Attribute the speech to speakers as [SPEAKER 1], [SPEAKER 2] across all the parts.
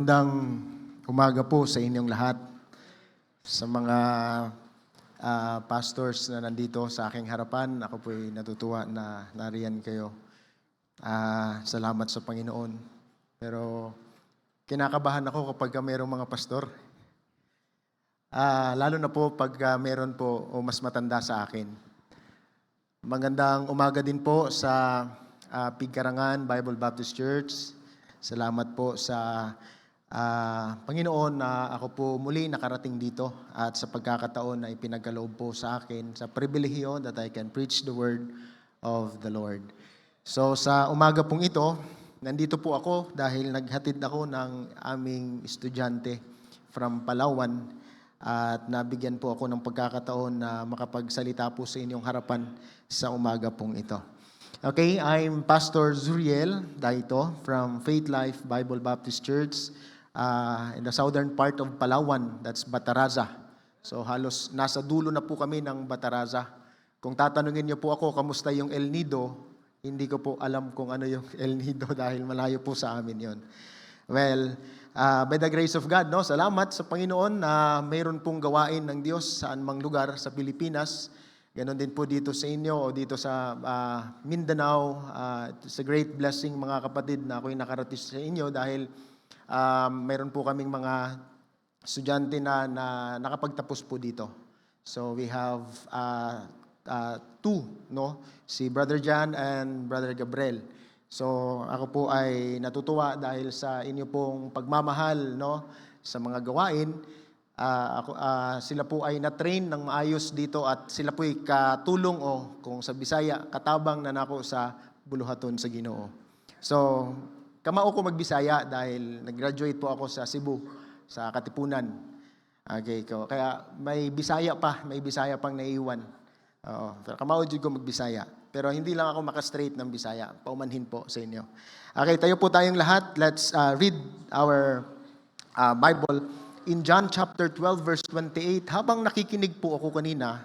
[SPEAKER 1] Magandang umaga po sa inyong lahat, sa mga pastors na nandito sa aking harapan. Ako po'y natutuwa na nariyan kayo. Salamat sa Panginoon. Pero kinakabahan ako kapag mayroong mga pastor. Lalo na po pag meron po o mas matanda sa akin. Magandang umaga din po sa Pigkarangan Bible Baptist Church. Salamat po sa Panginoon na ako po muli nakarating dito at sa pagkakataon na ipinagkaloob po sa akin sa pribilehiyo that I can preach the word of the Lord. So sa umaga pong ito, nandito po ako dahil naghatid ako ng aming estudyante from Palawan at nabigyan po ako ng pagkakataon na makapagsalita po sa inyong harapan sa umaga pong ito. Okay, I'm Pastor Zuriel Daito from Faith Life Bible Baptist Church in the southern part of Palawan, that's Bataraza. So halos nasa dulo na po kami ng Bataraza. Kung tatanungin niyo po ako, kamusta yung El Nido, hindi ko po alam kung ano yung El Nido dahil malayo po sa amin yon. Well, by the grace of God, no, salamat sa Panginoon na mayroon pong gawain ng Diyos saan mang lugar sa Pilipinas. Ganon din po dito sa inyo o dito sa Mindanao. It's a great blessing mga kapatid na ako'y nakarating sa inyo dahil mayroon po kaming mga estudyante na nakapagtapos po dito. So we have two, no? Si Brother John and Brother Gabriel. So ako po ay natutuwa dahil sa inyo pong pagmamahal, no, sa mga gawain. Sila po ay na-train ng maayos dito at sila po ay katulong o kung sa Bisaya, katabang na nako sa buluhaton sa Ginoo. So, kamao ko magbisaya dahil nag-graduate po ako sa Cebu, sa Katipunan. Okay, kaya may Bisaya pang naiiwan. Pero kamao jud ko magbisaya. Pero hindi lang ako maka-straight ng Bisaya. Paumanhin po sa inyo. Okay, tayo po tayong lahat. Let's read our Bible. In John chapter 12 verse 28, habang nakikinig po ako kanina,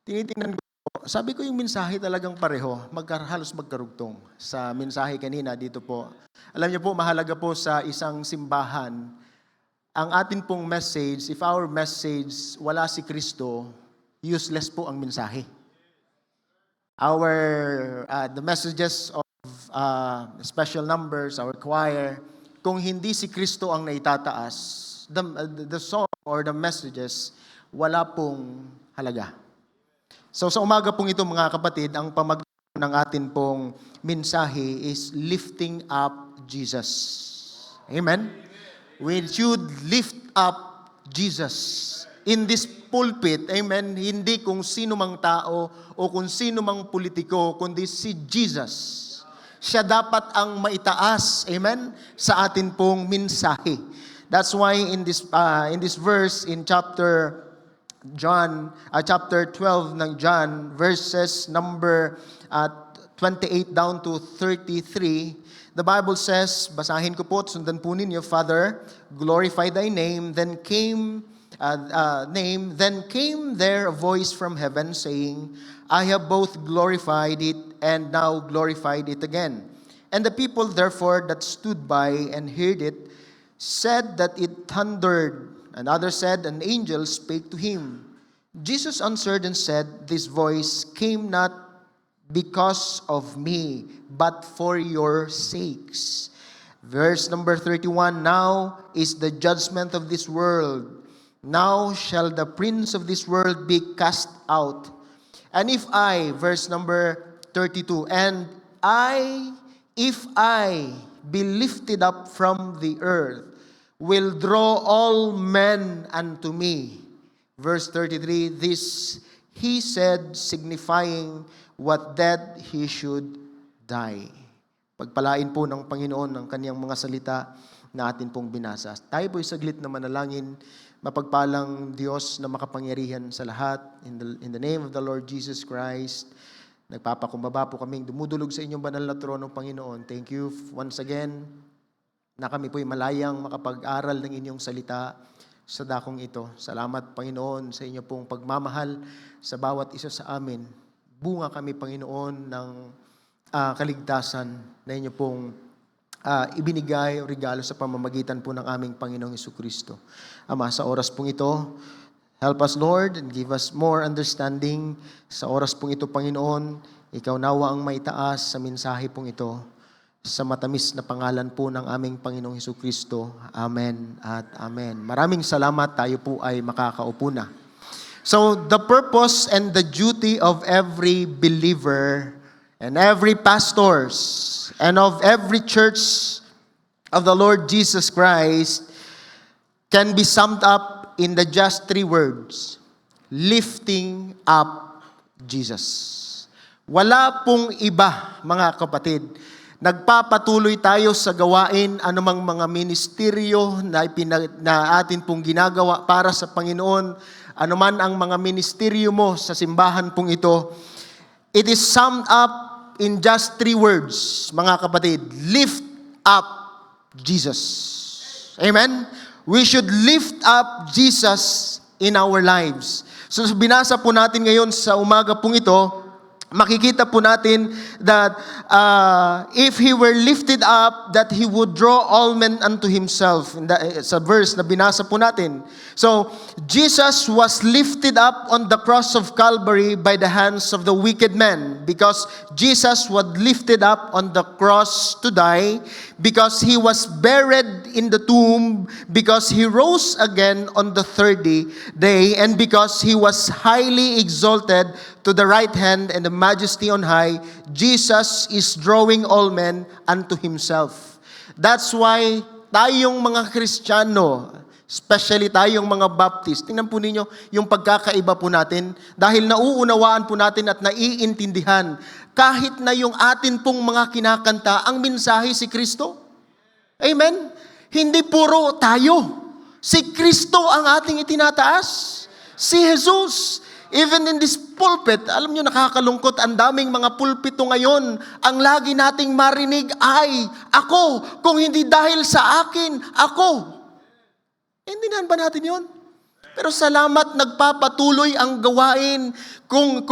[SPEAKER 1] tinitingnan ko, sabi ko yung mensahe talagang pareho, halos magkarugtong. Sa mensahe kanina dito po. Alam niyo po, mahalaga po sa isang simbahan, ang atin pong message, if our message wala si Kristo, useless po ang mensahe. The messages of special numbers, our choir, kung hindi si Kristo ang naitataas, the song or the messages, wala pong halaga. So sa umaga pong ito mga kapatid, ang pamag ng atin pong mensahe is lifting up Jesus. Amen? We should lift up Jesus in this pulpit. Amen? Hindi kung sino mang tao o kung sino mang politiko, kundi si Jesus. Siya dapat ang maitaas, amen, sa atin pong mensahe. That's why in this verse in chapter 12 ng John, verses number 28 down to 33, the Bible says, basahin ko po, sundan po ninyo, Father, glorify thy name. Then came there a voice from heaven saying, I have both glorified it and now glorified it again. And the people therefore that stood by and heard it said that it thundered. And others said, an angel spake to him. Jesus answered and said, this voice came not because of me, but for your sakes. Verse number 31, now is the judgment of this world. Now shall the prince of this world be cast out. And if I, verse number 32, if I be lifted up from the earth, will draw all men unto me. Verse 33, this he said, signifying what death he should die. Pagpalain po ng Panginoon ng kaniyang mga salita na atin pong binasa. Tayo po'y saglit na manalangin. Mapagpalang Diyos na makapangyarihan sa lahat. In the name of the Lord Jesus Christ, nagpapakumbaba po kaming dumudulog sa inyong banal na trono, Panginoon. Thank you once again na kami po'y malayang makapag-aral ng inyong salita sa dakong ito. Salamat, Panginoon, sa inyo pong pagmamahal sa bawat isa sa amin. Bunga kami, Panginoon, ng kaligtasan na inyo pong ibinigay o regalo sa pamamagitan po ng aming Panginoong Jesucristo. Ama, sa oras pong ito, help us, Lord, and give us more understanding. Sa oras pong ito, Panginoon, Ikaw nawa ang maitaas sa mensahe pong ito. Sa matamis na pangalan po ng aming Panginoong Jesucristo. Amen at amen. Maraming salamat. Tayo po ay makakaupo na. So, the purpose and the duty of every believer and every pastors and of every church of the Lord Jesus Christ can be summed up in the just three words: lifting up Jesus. Wala pong iba, mga kapatid. Nagpapatuloy tayo sa gawain, anumang mga ministeryo na atin pong ginagawa para sa Panginoon, anuman ang mga ministeryo mo sa simbahan pong ito, it is summed up in just three words, mga kapatid: lift up Jesus. Amen? We should lift up Jesus in our lives. So binasa po natin ngayon sa umaga pong ito, makikita po natin that if He were lifted up, that He would draw all men unto Himself. Sa verse na binasa po natin. So, Jesus was lifted up on the cross of Calvary by the hands of the wicked men, because Jesus was lifted up on the cross to die, because He was buried in the tomb, because He rose again on the third day, and because He was highly exalted to the right hand and the majesty on high. Jesus is drawing all men unto Himself. That's why tayong mga Kristiyano, especially tayong mga Baptist, tingnan po ninyo yung pagkakaiba po natin, dahil nauunawaan po natin at naiintindihan, kahit na yung atin pong mga kinakanta, ang mensahe si Kristo. Amen? Hindi puro tayo. Si Kristo ang ating itinataas. Si Jesus. Even in this pulpit, alam nyo, nakakalungkot, ang daming mga pulpito ngayon, ang lagi nating marinig ay, ako, kung hindi dahil sa akin, ako. Intindihan ba natin yun? Pero salamat, nagpapatuloy ang gawain. Kung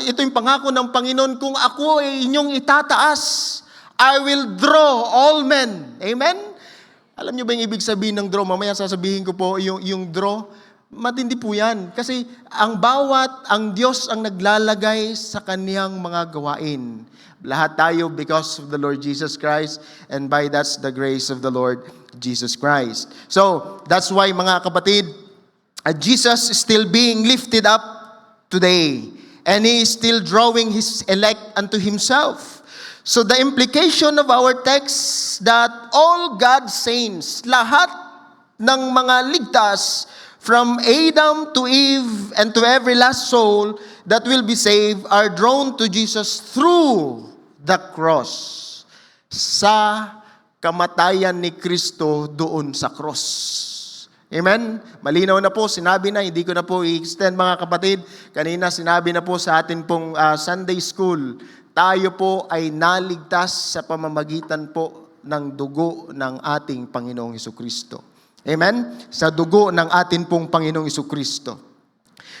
[SPEAKER 1] ito yung pangako ng Panginoon, kung ako ay inyong itataas, I will draw all men. Amen? Alam nyo ba yung ibig sabihin ng draw? Mamaya sasabihin ko po yung draw. Matindi po yan. Kasi ang Diyos ang naglalagay sa kaniyang mga gawain. Lahat tayo because of the Lord Jesus Christ, and by that's the grace of the Lord Jesus Christ. So, that's why, mga kapatid, Jesus is still being lifted up today. And He is still drawing His elect unto Himself. So, the implication of our text that all God's saints, lahat ng mga ligtas, from Adam to Eve and to every last soul that will be saved, are drawn to Jesus through the cross. Sa kamatayan ni Kristo doon sa cross. Amen? Malinaw na po, sinabi na, hindi ko na po i-extend, mga kapatid. Kanina sinabi na po sa atin pong Sunday school, tayo po ay naligtas sa pamamagitan po ng dugo ng ating Panginoong Jesucristo. Amen? Sa dugo ng atin pong Panginoong Jesucristo.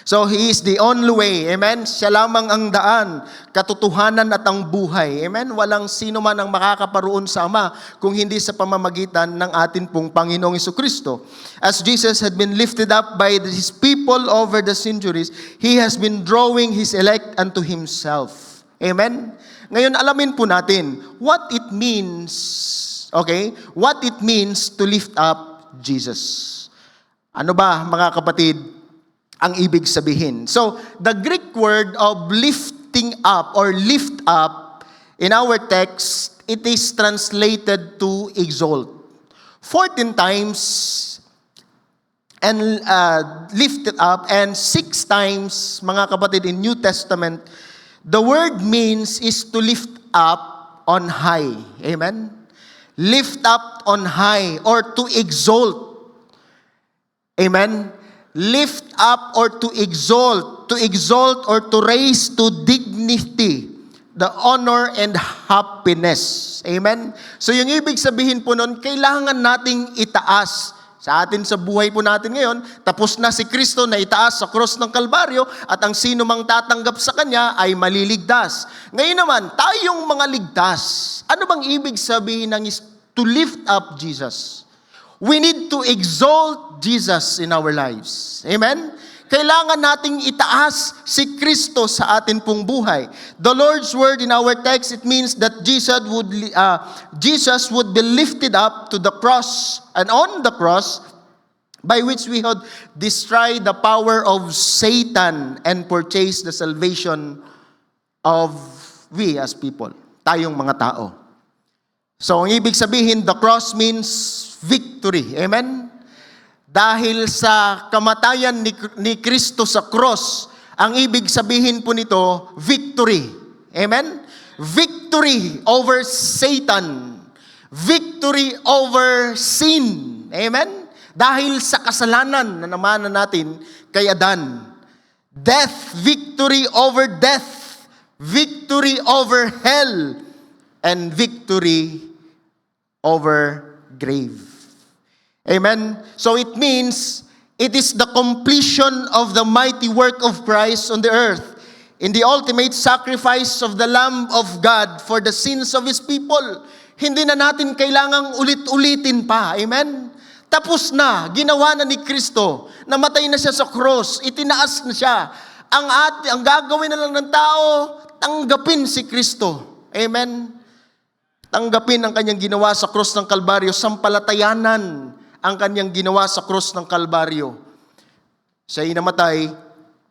[SPEAKER 1] So, He is the only way. Amen? Siya lamang ang daan, katotohanan at ang buhay. Amen? Walang sino man ang makakaparoon sa Ama kung hindi sa pamamagitan ng atin pong Panginoong Jesucristo. As Jesus had been lifted up by His people over the centuries, He has been drawing His elect unto Himself. Amen? Ngayon, alamin po natin what it means, okay? What it means to lift up Jesus. Ano ba, mga kapatid, ang ibig sabihin? So, the Greek word of lifting up or lift up in our text, it is translated to exalt. 14 times and lifted up, and 6 times, mga kapatid, in New Testament, the word means is to lift up on high. Amen? Lift up on high or to exalt. Amen? Lift up or to exalt or to raise to dignity, the honor and happiness. Amen? So yung ibig sabihin po nun, kailangan nating itaas. Sa atin sa buhay po natin ngayon, tapos na si Kristo na itaas sa cross ng Kalbaryo, at ang sino mang tatanggap sa Kanya ay maliligtas. Ngayon naman, tayong mga ligtas, ano bang ibig sabihin ng to lift up Jesus. We need to exalt Jesus in our lives. Amen? Kailangan nating itaas si Kristo sa atin pong buhay. The Lord's word in our text, it means that Jesus would be lifted up to the cross, and on the cross, by which we had destroyed the power of Satan and purchased the salvation of we as people, tayong mga tao. So, ang ibig sabihin, the cross means victory. Amen? Dahil sa kamatayan ni Kristo sa cross, ang ibig sabihin po nito, victory. Amen? Victory over Satan. Victory over sin. Amen? Dahil sa kasalanan na namanan natin kay Adan. Death, victory over death. Victory over hell. And victory over grave. Amen? So it means it is the completion of the mighty work of Christ on the earth in the ultimate sacrifice of the Lamb of God for the sins of His people. Hindi na natin kailangang ulit-ulitin pa. Amen? Tapos na, ginawa na ni Kristo, namatay na siya sa cross, itinaas na siya. Ang gagawin na lang ng tao, tanggapin si Kristo. Amen? Tanggapin ang kanyang ginawa sa cross ng Kalbaryo, sampalatayanan ang kanyang ginawa sa cross ng Kalbaryo. Siya'y namatay,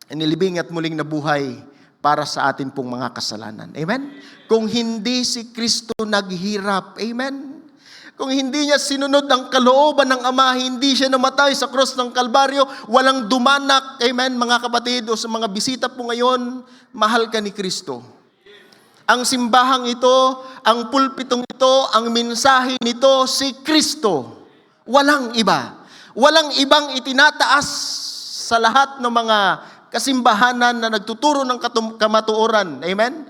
[SPEAKER 1] inilibing at muling nabuhay para sa atin pong mga kasalanan. Amen? Kung hindi si Kristo naghirap, amen? Kung hindi niya sinunod ang kalooban ng Ama, hindi siya namatay sa cross ng Kalbaryo, walang dumanak, amen, mga kapatid, o sa mga bisita po ngayon, mahal ka ni Kristo. Ang simbahang ito, ang pulpitong ito, ang mensahe nito, si Kristo. Walang iba. Walang ibang itinataas sa lahat ng mga kasimbahanan na nagtuturo ng kamatuoran. Amen?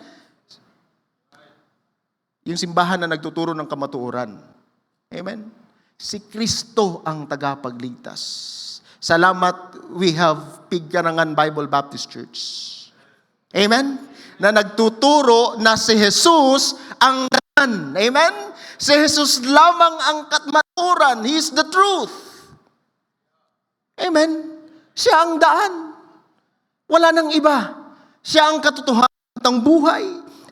[SPEAKER 1] Yung simbahan na nagtuturo ng kamatuoran. Amen? Si Kristo ang tagapagligtas. Salamat, we have Pigkarangan Bible Baptist Church. Amen? Na nagtuturo na si Jesus ang daan. Amen? Si Jesus lamang ang kamatuoran. He is the truth. Amen? Siya ang daan. Wala nang iba. Siya ang katotohanan ng buhay.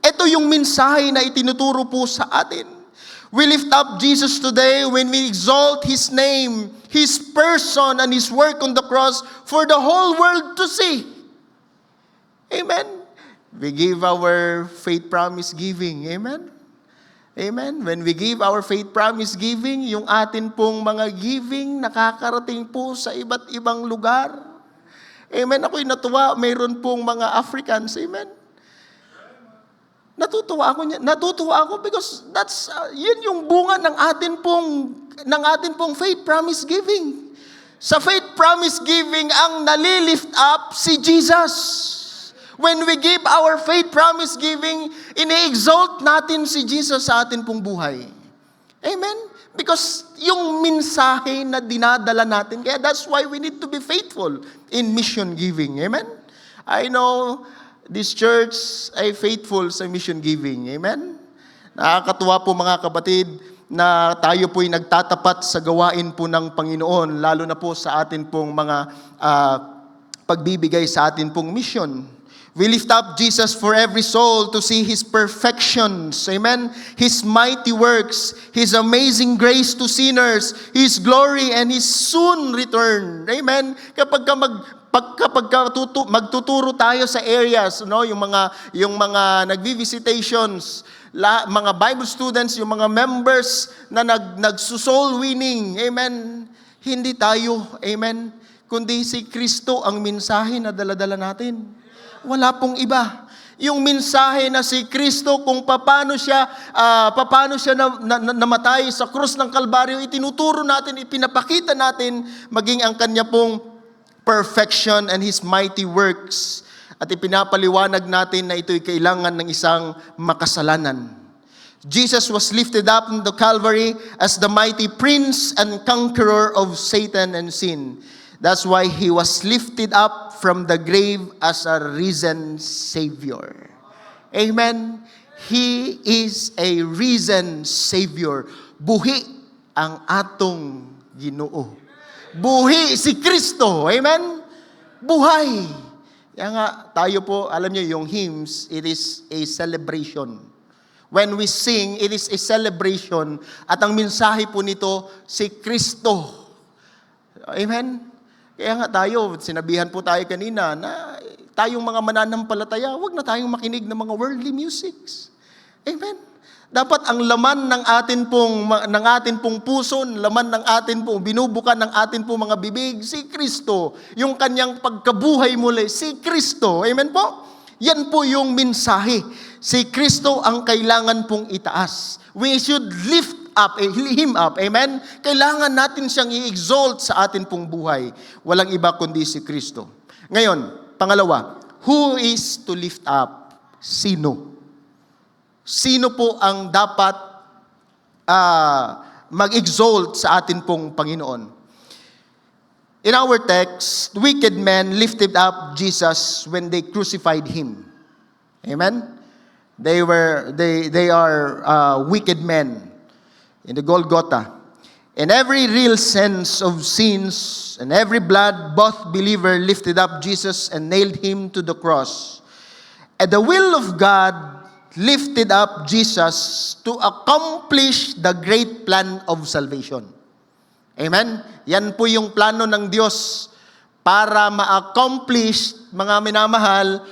[SPEAKER 1] Ito yung mensahe na itinuturo po sa atin. We lift up Jesus today when we exalt His name, His person, and His work on the cross for the whole world to see. Amen? We give our faith promise giving. Amen? Amen? When we give our faith promise giving, yung atin pong mga giving nakakarating po sa iba't ibang lugar. Amen? Ako'y natuwa, mayroon pong mga Africans. Amen? Natutuwa ako because yun yung bunga ng atin pong faith promise giving. Sa faith promise giving, ang nalilift up si Jesus. When we give our faith promise giving, ini-exalt natin si Jesus sa atin pong buhay. Amen? Because yung mensahe na dinadala natin, kaya that's why we need to be faithful in mission giving. Amen? I know this church ay faithful sa mission giving. Amen? Nakakatuwa po mga kapatid na tayo po'y nagtatapat sa gawain po ng Panginoon, lalo na po sa atin pong mga pagbibigay sa atin pong mission. We lift up Jesus for every soul to see His perfections. Amen? His mighty works, His amazing grace to sinners, His glory, and His soon return. Amen? Kapag magtuturo tayo sa areas, no, yung mga nagvi-visitations, mga Bible students, yung mga members na nagsusoul winning. Amen? Hindi tayo, amen, kundi si Kristo ang mensahe na dala-dala natin. Wala pong iba. Yung mensahe na si Kristo kung paano siya namatay sa krus ng Kalbaryo, itinuturo natin, ipinapakita natin maging ang kanya pong perfection and His mighty works. At ipinapaliwanag natin na ito'y kailangan ng isang makasalanan. Jesus was lifted up in the Calvary as the mighty prince and conqueror of Satan and sin. That's why He was lifted up from the grave as a risen Savior. Amen? He is a risen Savior. buhi ang atong Ginoo. Buhi si Kristo. Amen? Buhay. Kaya nga, tayo po, alam nyo, yung hymns, it is a celebration. When we sing, it is a celebration. At ang mensahe po nito, si Kristo. Amen? Kaya nga tayo, sinabihan po tayo kanina na tayong mga mananampalataya, huwag na tayong makinig ng mga worldly musics. Amen? Dapat ang laman ng atin pong puso, laman ng atin pong binubukan ng atin pong mga bibig, si Kristo. Yung kanyang pagkabuhay muli, si Kristo. Amen po? Yan po yung mensahe. Si Kristo ang kailangan pong itaas. We should lift up, Him up. Amen? Kailangan natin siyang i-exalt sa atin pong buhay. Walang iba kundi si Kristo. Ngayon, pangalawa, who is to lift up? Sino? Sino po ang dapat mag-exalt sa atin pong Panginoon? In our text, wicked men lifted up Jesus when they crucified Him. Amen? They are wicked men in the Golgotha. In every real sense of sins and every blood, both believer lifted up Jesus and nailed Him to the cross. At the will of God, lifted up Jesus to accomplish the great plan of salvation. Amen? Yan po yung plano ng Diyos para ma-accomplish, mga minamahal,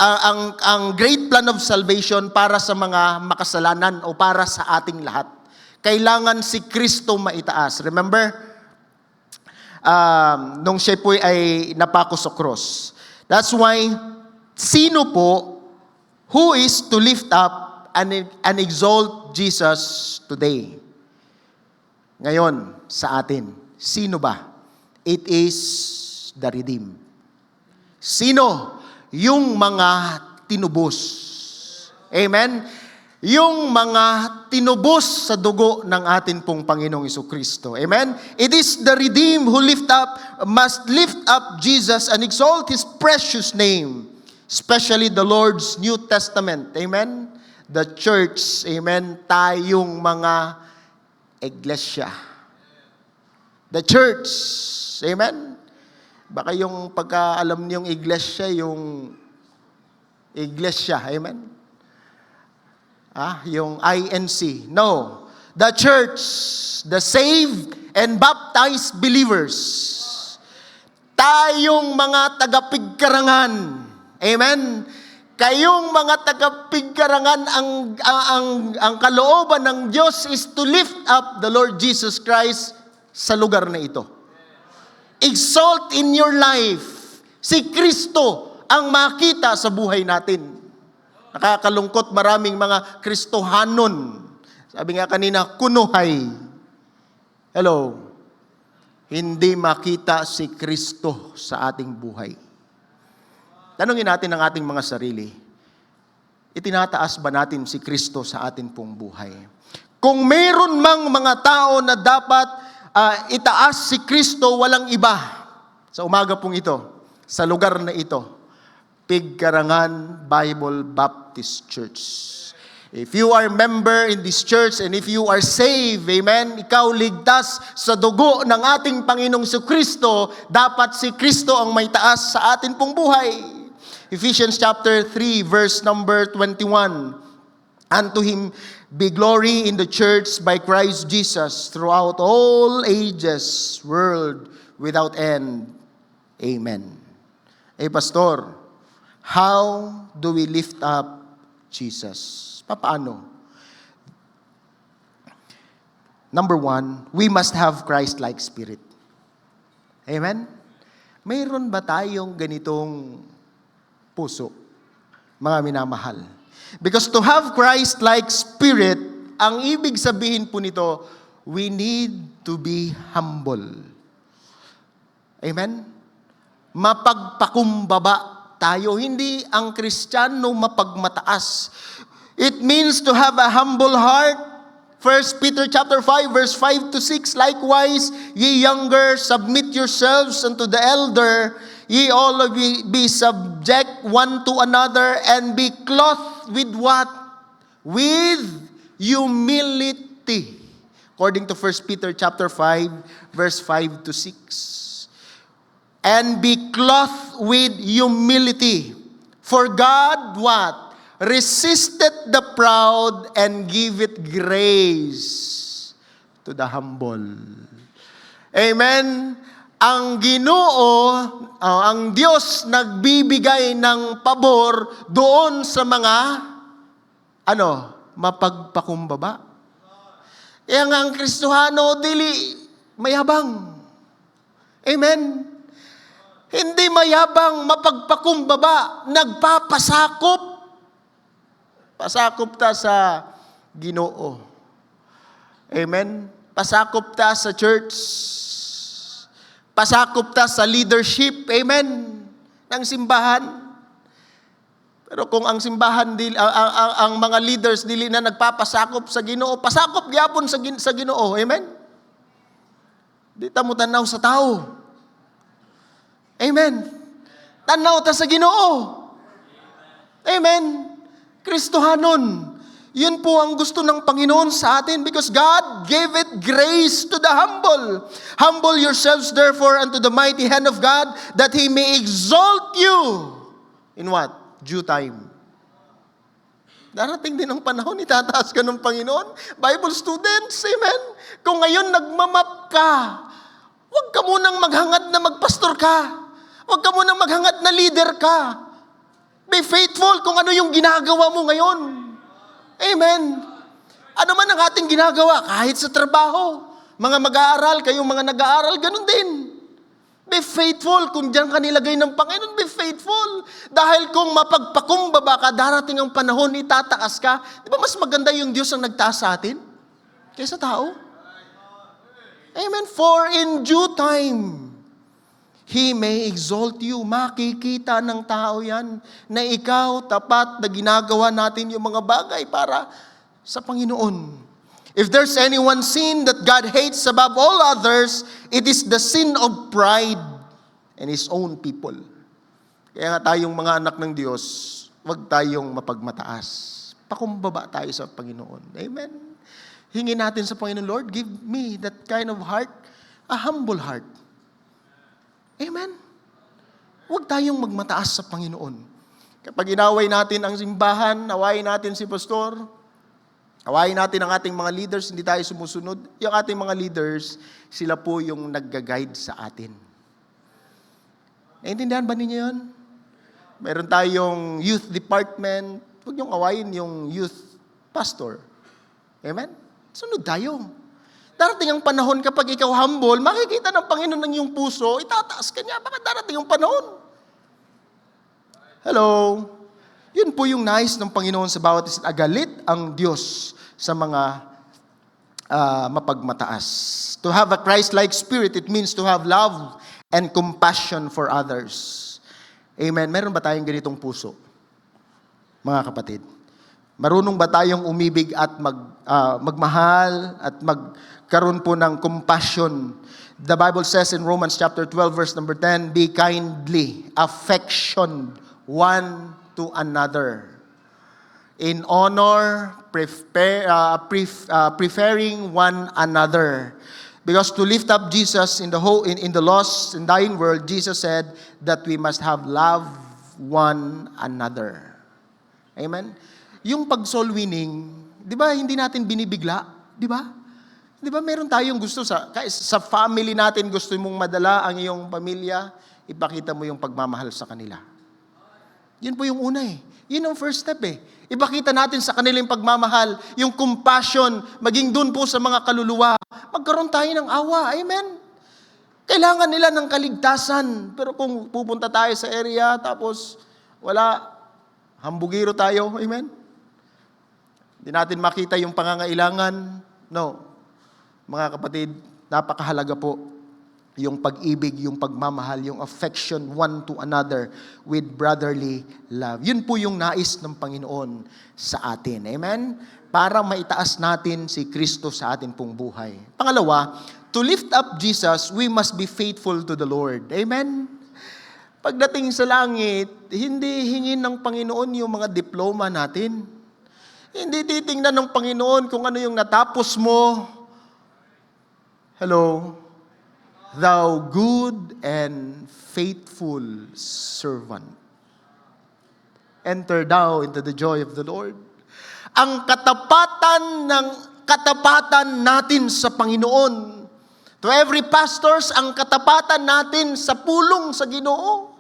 [SPEAKER 1] ang great plan of salvation para sa mga makasalanan o para sa ating lahat. Kailangan si Kristo maitaas. Remember, nung siya po ay napako sa cross. That's why, sino po who is to lift up and exalt Jesus today? Ngayon, sa atin, sino ba? It is the redeemed. Sino? Yung mga tinubos. Amen? Yung mga tinubos sa dugo ng atin pong Panginoong Jesucristo. Amen? It is the redeemed who must lift up Jesus and exalt His precious name. Especially the Lord's New Testament. Amen? The church. Amen? Tayong mga iglesia. The church. Amen? Baka yung pagkaalam niyong iglesia, yung iglesia. Amen? Yung INC. No. The church. The saved and baptized believers. Tayong mga tagapigkarangan. Amen? Kayong mga tagapigkarangan, ang kalooban ng Diyos is to lift up the Lord Jesus Christ sa lugar na ito. Exalt in your life. Si Kristo ang makita sa buhay natin. Nakakalungkot, maraming mga Kristohanon. Sabi nga kanina, kunuhay. Hello. Hindi makita si Kristo sa ating buhay. Tanungin natin ang ating mga sarili. Itinataas ba natin si Kristo sa atin pong buhay? Kung mayroon mang mga tao na dapat itaas si Kristo, walang iba. Sa umaga pong ito, sa lugar na ito, Pigkarangan Bible Baptist Church. If you are member in this church and if you are saved, amen, ikaw ligtas sa dugo ng ating Panginoong Jesucristo, dapat si Kristo ang may taas sa atin pong buhay. Ephesians chapter 3, verse number 21. Unto Him be glory in the church by Christ Jesus throughout all ages, world without end. Amen. Hey, Pastor, how do we lift up Jesus? Paano? Number one, we must have Christ-like spirit. Amen? Mayroon ba tayong ganitong puso, mga minamahal? Because to have Christ-like spirit, ang ibig sabihin po nito, we need to be humble. Amen? Mapagpakumbaba tayo. Hindi ang Kristiyano mapagmataas. It means to have a humble heart. 1 Peter chapter 5, verse 5 to 6, likewise, ye younger, submit yourselves unto the elder. Ye all of ye be subject one to another, and be clothed with what? With humility. According to 1 Peter chapter 5, verse 5 to 6. And be clothed with humility. For God, what? Resisted the proud and give it grace to the humble. Amen. Ang Ginoo, ang Diyos nagbibigay ng pabor doon sa mga mapagpakumbaba. Kaya nga ang Kristohano dili mayabang. Amen. Hindi mayabang, mapagpakumbaba, nagpapasakop. Pasakop ta sa Ginoo. Amen. Pasakop ta sa church. Pasakop ta sa leadership. Amen. Ng simbahan. Pero kung ang simbahan, ang mga leaders dili na nagpapasakop sa Ginoo, pasakop gyapon sa Ginoo. Amen. Di ta mo tanaw sa tao. Amen. Tanaw ta sa Ginoo. Amen. Kristohanon. Yun po ang gusto ng Panginoon sa atin because God gave it grace to the humble. Humble yourselves therefore unto the mighty hand of God that He may exalt you. In what? Due time. Darating din ang panahon, itataas ka ng Panginoon. Bible students, amen? Kung ngayon nagmamap ka, huwag ka munang maghangad na magpastor ka. Huwag ka munang maghangad na leader ka. Be faithful kung ano yung ginagawa mo ngayon. Amen. Ano man ang ating ginagawa, kahit sa trabaho, mga mag-aaral, kayong mga nag-aaral, ganun din. Be faithful kung diyan ka nilagay ng Panginoon, be faithful. Dahil kung mapagpakumbaba ka, darating ang panahon, itataas ka. Di ba mas maganda yung Diyos ang nagtaas sa atin? Kaysa tao? Amen. For in due time, He may exalt you. Makikita ng tao yan na ikaw tapat na ginagawa natin yung mga bagay para sa Panginoon. If there's any one sin that God hates above all others, it is the sin of pride and His own people. Kaya nga tayong mga anak ng Diyos, huwag tayong mapagmataas. Pakumbaba tayo sa Panginoon. Amen. Hingin natin sa Panginoon, Lord, give me that kind of heart, a humble heart. Amen. Huwag tayong magmataas sa Panginoon. Kapag inaway natin ang simbahan, awayin natin si pastor, awayin natin ang ating mga leaders, hindi tayo sumusunod. Yung ating mga leaders, sila po yung nagga-guide sa atin. Naintindihan ba ninyo yun? Meron tayong youth department, huwag niyong awayin yung youth pastor. Amen? Sunod tayo. Darating ang panahon kapag ikaw humble, makikita ng Panginoon ng iyong puso, itataas ka niya. Bakit darating ang panahon? Hello? Yun po yung nais ng Panginoon sa bawat isa. Agalit ang Diyos sa mga mapagmataas. To have a Christ-like spirit, it means to have love and compassion for others. Amen. Meron ba tayong ganitong puso? Mga kapatid. Marunong ba tayong umibig at magmahal at magkaroon po ng compassion? The Bible says in Romans chapter 12 verse number 10, be kindly, affection one to another. In honor, preferring one another. Because to lift up Jesus in the lost and dying world, Jesus said that we must have love one another. Amen? Yung pag-soul winning, di ba hindi natin binibigla? Di ba? Di ba meron tayong gusto sa family natin, gusto mong madala ang iyong pamilya, ipakita mo yung pagmamahal sa kanila. Yun po yung una eh. Yun ang first step eh. Ipakita natin sa kanila yung pagmamahal, yung compassion, maging dun po sa mga kaluluwa. Magkaroon tayo ng awa. Amen? Kailangan nila ng kaligtasan. Pero kung pupunta tayo sa area, tapos wala, hambugiro tayo. Amen? Hindi natin makita yung pangangailangan. No. Mga kapatid, napakahalaga po yung pag-ibig, yung pagmamahal, yung affection one to another with brotherly love. Yun po yung nais ng Panginoon sa atin. Amen? Para maitaas natin si Kristo sa atin pong buhay. Pangalawa, to lift up Jesus, we must be faithful to the Lord. Amen? Pagdating sa langit, hindi hingin ng Panginoon yung mga diploma natin. Hindi titingnan ng Panginoon kung ano yung natapos mo. Hello, thou good and faithful servant. Enter thou into the joy of the Lord. Ang katapatan natin sa Panginoon. To every pastors, ang katapatan natin sa pulong sa Ginoo.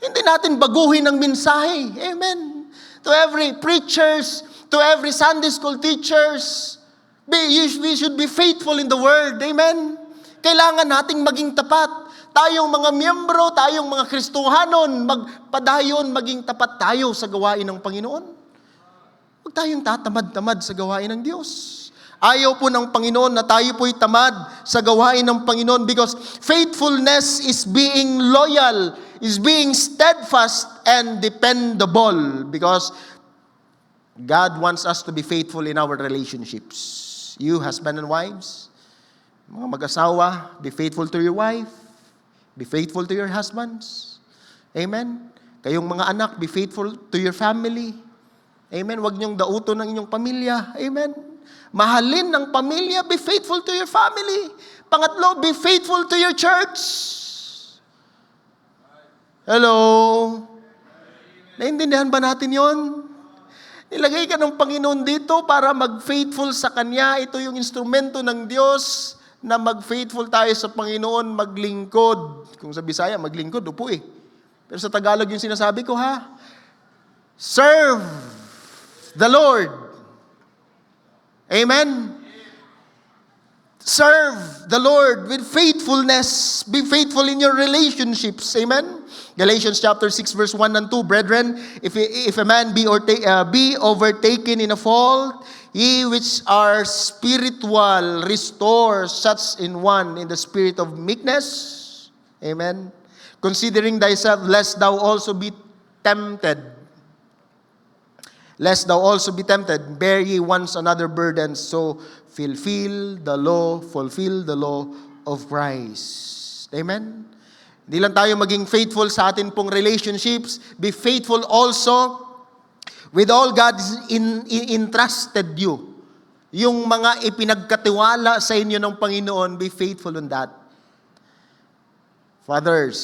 [SPEAKER 1] Hindi natin baguhin ang mensahe. Amen. To every preachers, to every Sunday school teachers, we should be faithful in the Word. Amen. Kailangan nating maging tapat. Tayong mga miyembro, tayong mga Kristohanon, magpadayon, maging tapat tayo sa gawain ng Panginoon. Huwag tayong tatamad-tamad sa gawain ng Diyos. Ayaw po ng Panginoon na tayo po'y tamad sa gawain ng Panginoon because faithfulness is being loyal, is being steadfast and dependable because God wants us to be faithful in our relationships. You, husband and wives, mga mag-asawa, be faithful to your wife, be faithful to your husbands. Amen? Kayong mga anak, be faithful to your family. Amen? Huwag niyong dauto ng inyong pamilya. Amen? Mahalin ng pamilya, be faithful to your family. Pangatlo, be faithful to your church. Hello? Naintindihan ba natin yon? Nilagay ka ng Panginoon dito para mag-faithful sa Kanya. Ito yung instrumento ng Diyos na mag-faithful tayo sa Panginoon, maglingkod. Kung sa Bisaya, maglingkod, upo eh. Pero sa Tagalog yung sinasabi ko ha. Serve the Lord. Amen? Serve the Lord with faithfulness. Be faithful in your relationships. Amen? Galatians chapter 6 verse 1 and 2, Brethren, if a man be overtaken in a fault, ye which are spiritual, restore such in one in the spirit of meekness. Amen? Considering thyself, lest thou also be tempted. Lest thou also be tempted, bear ye once another burden, so fulfill the law of Christ. Amen? Hindi lang tayo maging faithful sa atin pong relationships, be faithful also with all God entrusted you. Yung mga ipinagkatiwala sa inyo ng Panginoon, be faithful on that. Fathers,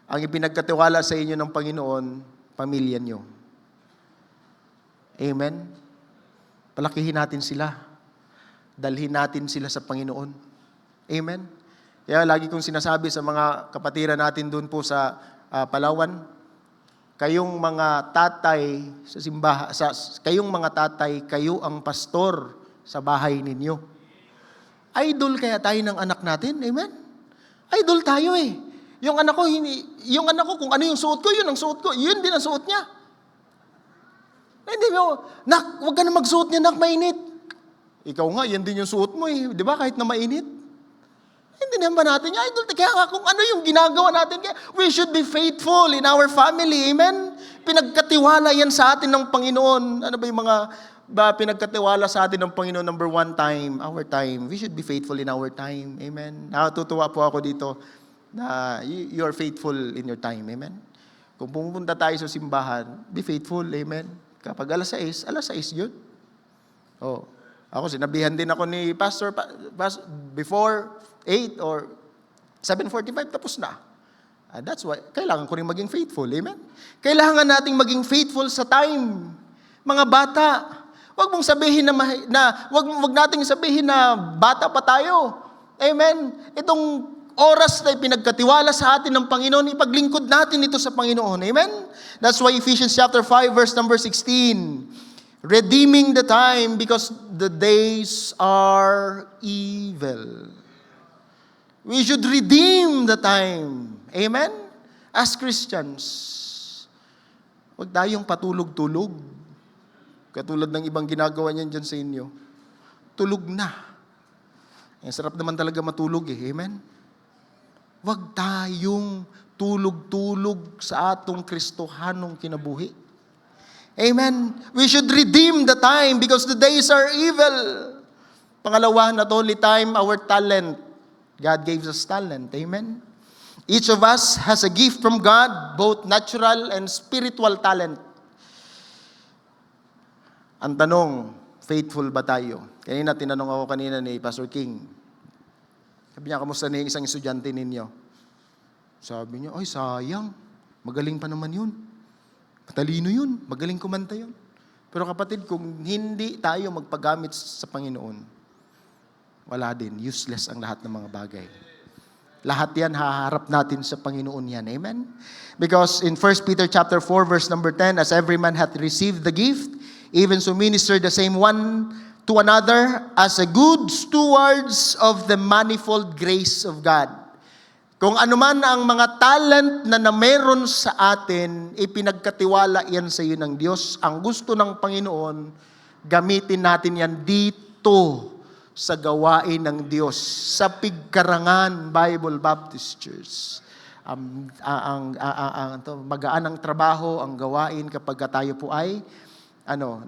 [SPEAKER 1] ang ipinagkatiwala sa inyo ng Panginoon, pamilya nyo. Amen? Palakihin natin sila. Dalhin natin sila sa Panginoon. Amen? Kaya lagi kong sinasabi sa mga kapatiran natin doon po sa Palawan, kayong mga tatay sa simbahan, kayong mga tatay, kayo ang pastor sa bahay ninyo. Idol kaya tayo ng anak natin, amen? Idol tayo eh. Yung anak ko kung ano yung suot ko, yun ang suot ko, yun din ang suot niya. Hindi mo, nak, huwag ka na magsuot niya, nak, mainit. Ikaw nga, yan din yung suot mo eh, di ba, kahit na mainit. Hindi naman natin yung idol. Kaya kung ano yung ginagawa natin, we should be faithful in our family. Amen? Pinagkatiwala yan sa atin ng Panginoon. Ano ba yung mga pinagkatiwala sa atin ng Panginoon? Number one, time. Our time. We should be faithful in our time. Amen? Nakatutuwa po ako dito na you are faithful in your time. Amen? Kung pumunta tayo sa simbahan, be faithful. Amen? Kapag alas 6 yun. Oh. Ako, sinabihan din ako ni Pastor before 8 or 7:45, tapos na. That's why, kailangan ko rin maging faithful. Amen? Kailangan nating maging faithful sa time. Mga bata, wag mong sabihin wag nating sabihin na bata pa tayo. Amen? Itong oras na pinagkatiwala sa atin ng Panginoon, ipaglingkod natin ito sa Panginoon. Amen? That's why Ephesians chapter 5 verse number 16, redeeming the time because the days are evil. We should redeem the time. Amen? As Christians, huwag tayong patulog-tulog. Katulad ng ibang ginagawa niyan dyan sa inyo. Tulog na. Ang sarap naman talaga matulog eh. Amen? Huwag tayong tulog-tulog sa atong Kristohanong kinabuhi. Amen? We should redeem the time because the days are evil. Pangalawa, not only time, our talent. God gave us talent. Amen? Each of us has a gift from God, both natural and spiritual talent. Ang tanong, faithful ba tayo? Tinanong ako kanina ni Pastor King. Sabi niya, kamusta na yung isang estudyante ninyo? Sabi niya, ay sayang, magaling pa naman yun. Matalino yun, magaling kumanta yun. Pero kapatid, kung hindi tayo magpagamit sa Panginoon, wala din, useless ang lahat ng mga bagay. Lahat yan, haharap natin sa Panginoon yan. Amen? Because in 1 Peter chapter 4, verse number 10, as every man hath received the gift, even so minister the same one to another as a good stewards of the manifold grace of God. Kung anuman ang mga talent na meron sa atin, ipinagkatiwala yan sa iyo ng Diyos. Ang gusto ng Panginoon, gamitin natin yan dito sa gawain ng Diyos, sa Pigkarangan Bible Baptist Church. Magaan ang trabaho, ang gawain kapag tayo po ay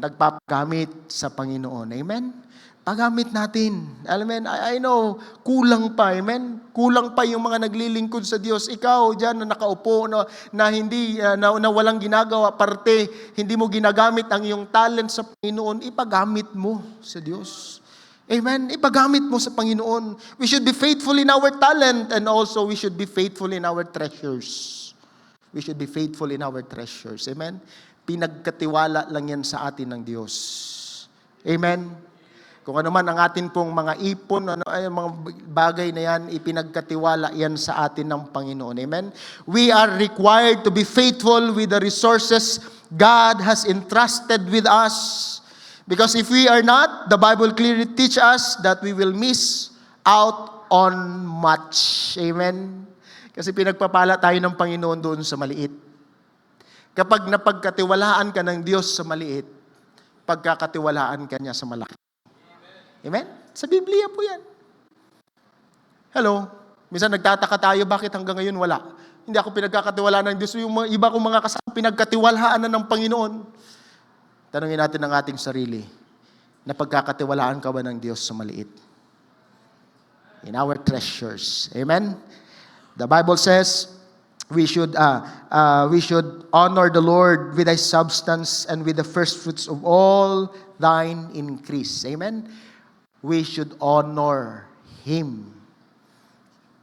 [SPEAKER 1] nagpapagamit sa Panginoon. Amen? Pagamit natin. Amen? I know, kulang pa. Amen? Kulang pa yung mga naglilingkod sa Diyos. Ikaw dyan na nakaupo na hindi, na walang ginagawa, parte, hindi mo ginagamit ang iyong talent sa Panginoon, ipagamit mo sa Diyos. Amen? Ipagamit mo sa Panginoon. We should be faithful in our talent and also we should be faithful in our treasures. We should be faithful in our treasures. Amen? Pinagkatiwala lang yan sa atin ng Diyos. Amen? Kung ano man ang atin pong mga ipon, mga bagay na yan, ipinagkatiwala yan sa atin ng Panginoon. Amen? We are required to be faithful with the resources God has entrusted with us. Because if we are not, the Bible clearly teaches us that we will miss out on much. Amen? Kasi pinagpapala tayo ng Panginoon doon sa maliit. Kapag napagkatiwalaan ka ng Diyos sa maliit, pagkakatiwalaan ka niya sa malaki. Amen? Sa Biblia po yan. Hello? Minsan nagtataka tayo, bakit hanggang ngayon wala? Hindi ako pinagkakatiwalaan ng Diyos. Yung iba kong mga kasama, pinagkatiwalaan na ng Panginoon. Tanungin natin ang ating sarili, napagkakatiwalaan ka ba ng Diyos sa maliit? In our treasures. Amen? The Bible says, we should honor the Lord with thy substance and with the first fruits of all thine increase. Amen? We should honor Him.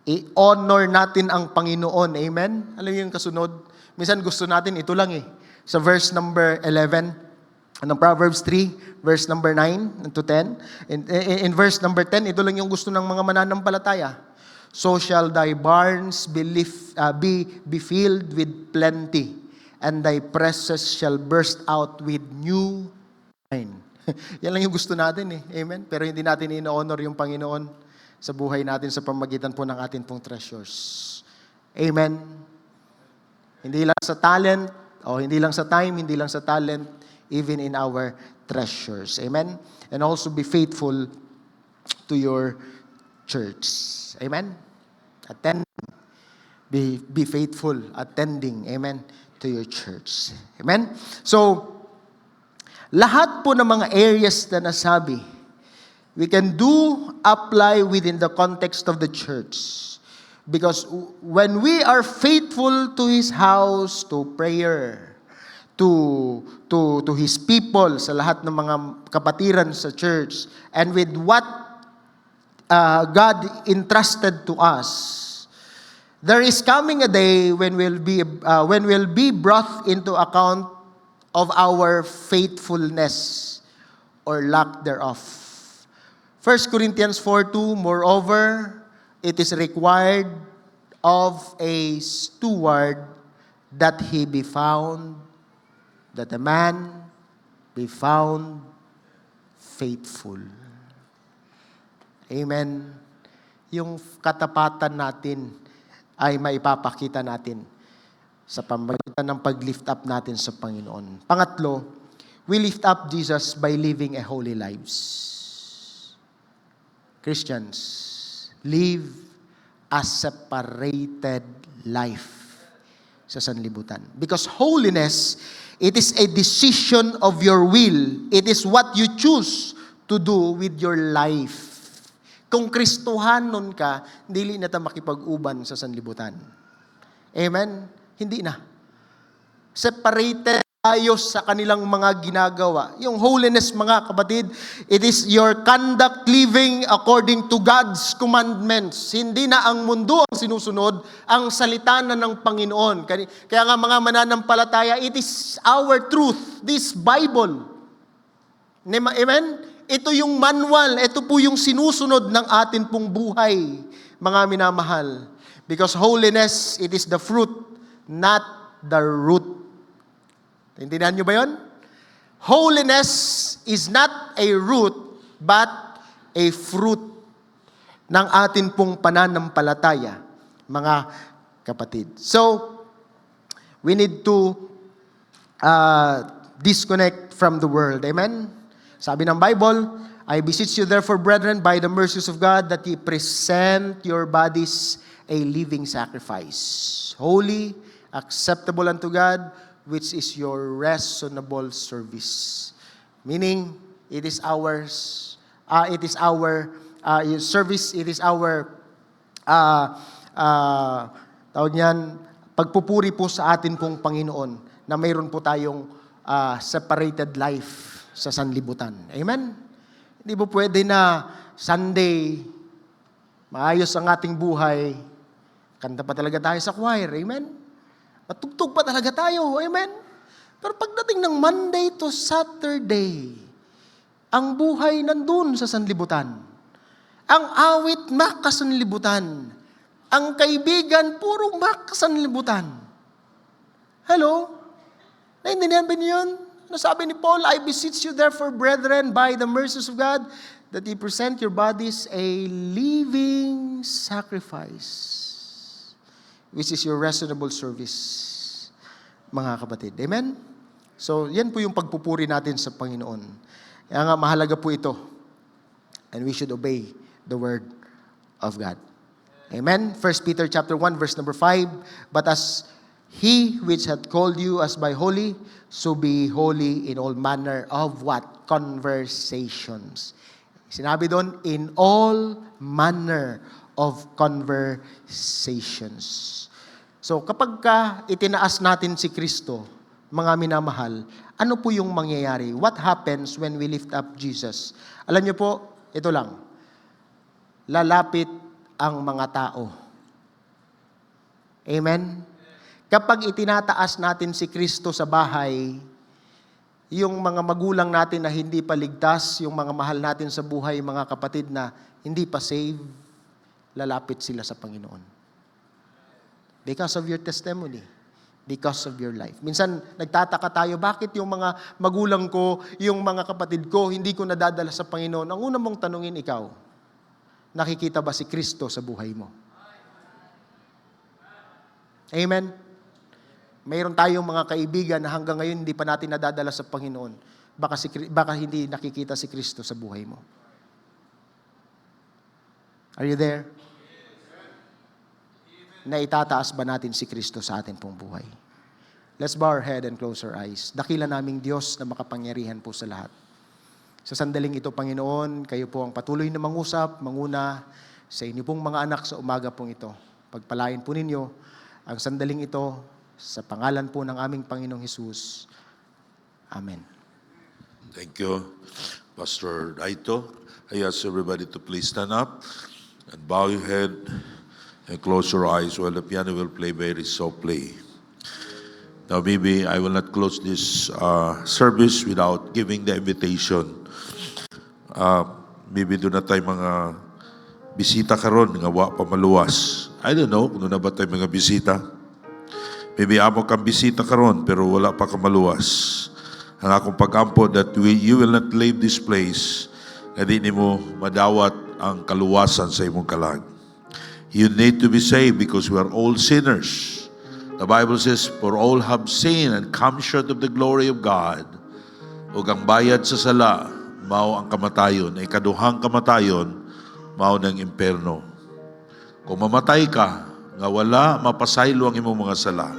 [SPEAKER 1] I-honor natin ang Panginoon. Amen? Alam niyo yung kasunod? Minsan gusto natin, ito lang Sa verse number 11, ng Proverbs 3, verse number 9 to 10. In verse number 10, ito lang yung gusto ng mga mananampalataya. So shall thy barns be filled with plenty, and thy presses shall burst out with new wine. Yan lang yung gusto natin Amen? Pero hindi natin ino-honor yung Panginoon sa buhay natin sa pamagitan po ng ating pong treasures. Amen? Hindi lang sa talent, hindi lang sa time, hindi lang sa talent, even in our treasures. Amen? And also be faithful to your church. Amen? Attending. Be faithful, attending. Amen? To your church. Amen? So, lahat po ng mga areas na nasabi, we can apply within the context of the church. Because when we are faithful to His house, to prayer, to His people, sa lahat ng mga kapatiran sa church, and with what God entrusted to us, there is coming a day when we'll be brought into account of our faithfulness or lack thereof. 1 Corinthians 4:2, moreover, it is required of a steward that a man be found faithful. Amen. Yung katapatan natin ay maipapakita natin sa pamamagitan ng pag-lift up natin sa Panginoon. Pangatlo, we lift up Jesus by living a holy lives. Christians, live a separated life sa sanlibutan. Because holiness, it is a decision of your will. It is what you choose to do with your life. Kung Kristohanon ka, dili na ta makipag-uban sa sanlibutan. Amen? Hindi na. Separated ayos sa kanilang mga ginagawa. Yung holiness, mga kapatid, it is your conduct living according to God's commandments. Hindi na ang mundo ang sinusunod, ang salita na ng Panginoon. Kaya nga mga mananampalataya, it is our truth, this Bible. Amen? Ito yung manual, ito po yung sinusunod ng atin pong buhay, mga minamahal. Because holiness, it is the fruit, not the root. Intindihan nyo ba yun? Holiness is not a root, but a fruit ng atin pong pananampalataya, mga kapatid. So, we need to disconnect from the world. Amen? Sabi ng Bible, I beseech you therefore, brethren, by the mercies of God, that ye present your bodies a living sacrifice, holy, acceptable unto God, which is your reasonable service. Meaning, it is ours, it is our service, it is our, tawag niyan, pagpupuri po sa atin pong Panginoon, na mayroon po tayong separated life sa sanlibutan. Amen? Hindi po pwede na Sunday, maayos ang ating buhay, kanta pa talaga tayo sa choir. Amen? Matugtog pa talaga tayo. Amen? Pero pagdating ng Monday to Saturday, ang buhay nandun sa sanlibutan. Ang awit, makasanlibutan. Ang kaibigan, puro makasanlibutan. Hello? Naintindihan ba niyo yun? Ano sabi ni Paul? I beseech you therefore, brethren, by the mercies of God, that ye present your bodies a living sacrifice, which is your reasonable service, mga kapatid. Amen? So, yan po yung pagpupuri natin sa Panginoon. Kaya nga, mahalaga po ito. And we should obey the word of God. Amen? 1 Peter chapter 1, verse number 5, but as He which hath called you as by holy, so be holy in all manner of what? Conversations. Sinabi doon, in all manner of conversations. So kapag itinaas natin si Kristo, mga minamahal, ano po yung mangyayari? What happens when we lift up Jesus? Alam niyo po, ito lang. Lalapit ang mga tao. Amen? Kapag itinataas natin si Kristo sa bahay, yung mga magulang natin na hindi pa ligtas, yung mga mahal natin sa buhay, mga kapatid na hindi pa saved, lalapit sila sa Panginoon. Because of your testimony. Because of your life. Minsan, nagtataka tayo, bakit yung mga magulang ko, yung mga kapatid ko, hindi ko nadadala sa Panginoon? Ang una mong tanungin ikaw, nakikita ba si Kristo sa buhay mo? Amen? Mayroon tayong mga kaibigan na hanggang ngayon hindi pa natin nadadala sa Panginoon. Baka hindi nakikita si Kristo sa buhay mo. Are you there? Na itataas ba natin si Kristo sa atin pong buhay? Let's bow our head and close our eyes. Dakila naming Diyos na makapangyarihan po sa lahat. Sa sandaling ito, Panginoon, kayo po ang patuloy na mangusap, manguna sa inyo pong mga anak sa umaga pong ito. Pagpalain po ninyo ang sandaling ito sa pangalan po ng aming Panginoong Hesus. Amen.
[SPEAKER 2] Thank you, Pastor Daito. I ask everybody to please stand up and bow your head and close your eyes while the piano will play very softly. Now maybe I will not close this service without giving the invitation. Maybe doon na tayo mga bisita karon nga wa pa maluwas. I don't know kung doon na ba tayo mga bisita. Maybe amo kang bisita karon pero wala pa ka maluwas. Ang akong pag-ampo that you will not leave this place na di mo madawat ang kaluwasan sa imong kalag. You need to be saved because we are all sinners. The Bible says, for all have sinned and come short of the glory of God. Ug ang bayad sa sala, mao ang kamatayon. Ay kaduhang kamatayon, mao ng imperno. Kung mamatay ka, nga wala mapasaylo ang imong mga sala,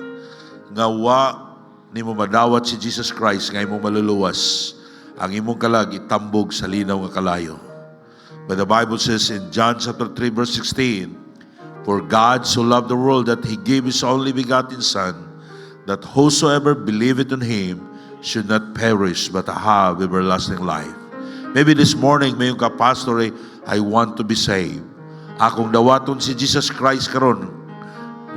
[SPEAKER 2] nga wa ni mo madawat si Jesus Christ, nga imong maluluwas, ang imong kalag itambog sa linaw nga kalayo. But the Bible says in John chapter 3 verse 16, for God so loved the world that He gave His only begotten Son, that whosoever believeth on Him should not perish but have everlasting life. Maybe this morning, mayong ka, Pastor, I want to be saved. Akong dawaton si Jesus Christ karon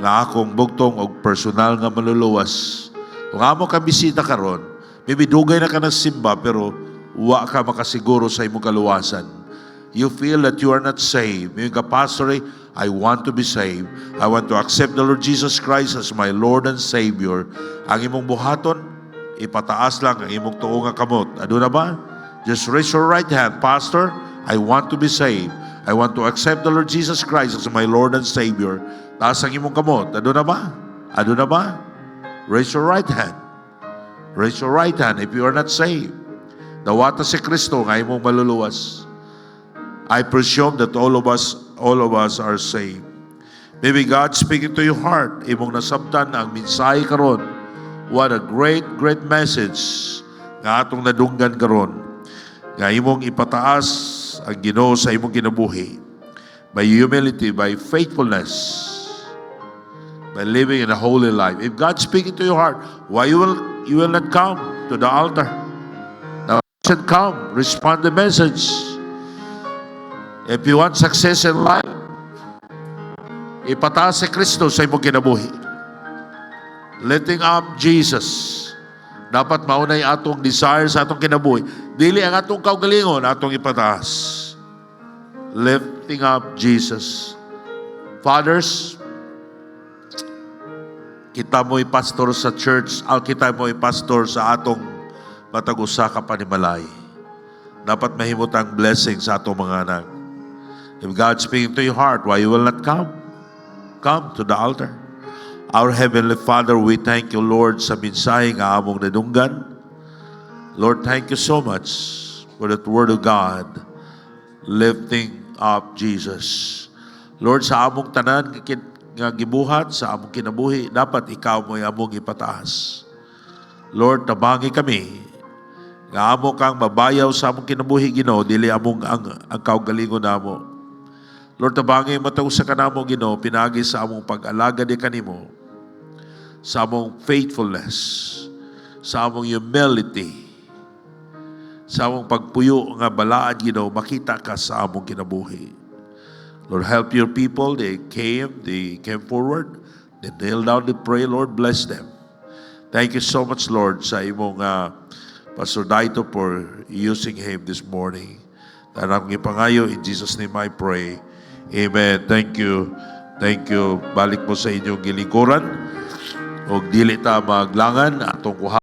[SPEAKER 2] nga akong bugtong og personal nga maluluwas. Kung amo ka bisita karon, maybe dugay na ka na simba pero wa ka makasiguro sa imong kaluwasan. You feel that you are not saved. Mayong ka, Pastor, I want to be saved. I want to accept the Lord Jesus Christ as my Lord and Savior. Ang imong buhaton, ipataas lang ang imong tuo nga kamot. Ado na ba? Just raise your right hand. Pastor, I want to be saved. I want to accept the Lord Jesus Christ as my Lord and Savior. Taas ang imong kamot. Ado na ba? Ado na ba? Raise your right hand. Raise your right hand if you are not saved. Dawata si Kristo nga imong maluluwas. I presume that all of us are saved. Maybe God speaking to your heart. Imong nasabtan ang mensahe karon. What a great message nga atong nadunggan karon. Nga imong ipataas ang Ginoo sa imong kinabuhi. By humility, by faithfulness, by living in a holy life. If God speaking to your heart, why you will not come to the altar? Now you should come, respond the message. If you want success in life, ipataas si Kristo sa imong kinabuhi. Lifting up Jesus. Dapat maunay atong desire sa atong kinabuhi. Dili ang atong kaugalingon, atong ipataas. Lifting up Jesus. Fathers, kita mo'y pastor sa church, kita mo'y pastor sa atong matag-usa ka panimalay. Dapat mahimutang blessing sa atong mga anak. If God speaking to your heart, why you will not come? Come to the altar. Our Heavenly Father, we thank you, Lord, sa mensahe nga among nadunggan. Lord, thank you so much for that word of God, lifting up Jesus. Lord, sa among tanan nga gibuhat, sa among kinabuhi, dapat ikaw mo'y among ipataas. Lord, tabangi kami, nga amo kang mabayaw sa among kinabuhi, Ginoo, dili among ang kaugalingon namo. Lord, tabangin matao sa kanamo, Ginoo, pinagi sa among pag-alaga di kanimo, sa among faithfulness, sa among humility, sa among pagpuyo nga balaan, Ginoo, makita ka sa among kinabuhi. Lord, help your people. They came forward. They kneel down to pray. Lord, bless them. Thank you so much, Lord, sa imong Pastor Daito for using him this morning. Tanang ipangayo, in Jesus' name I pray. Amen. Thank you. Thank you. Balik mo sa inyong gilingkuran. O dili ta maglangan atong kuha.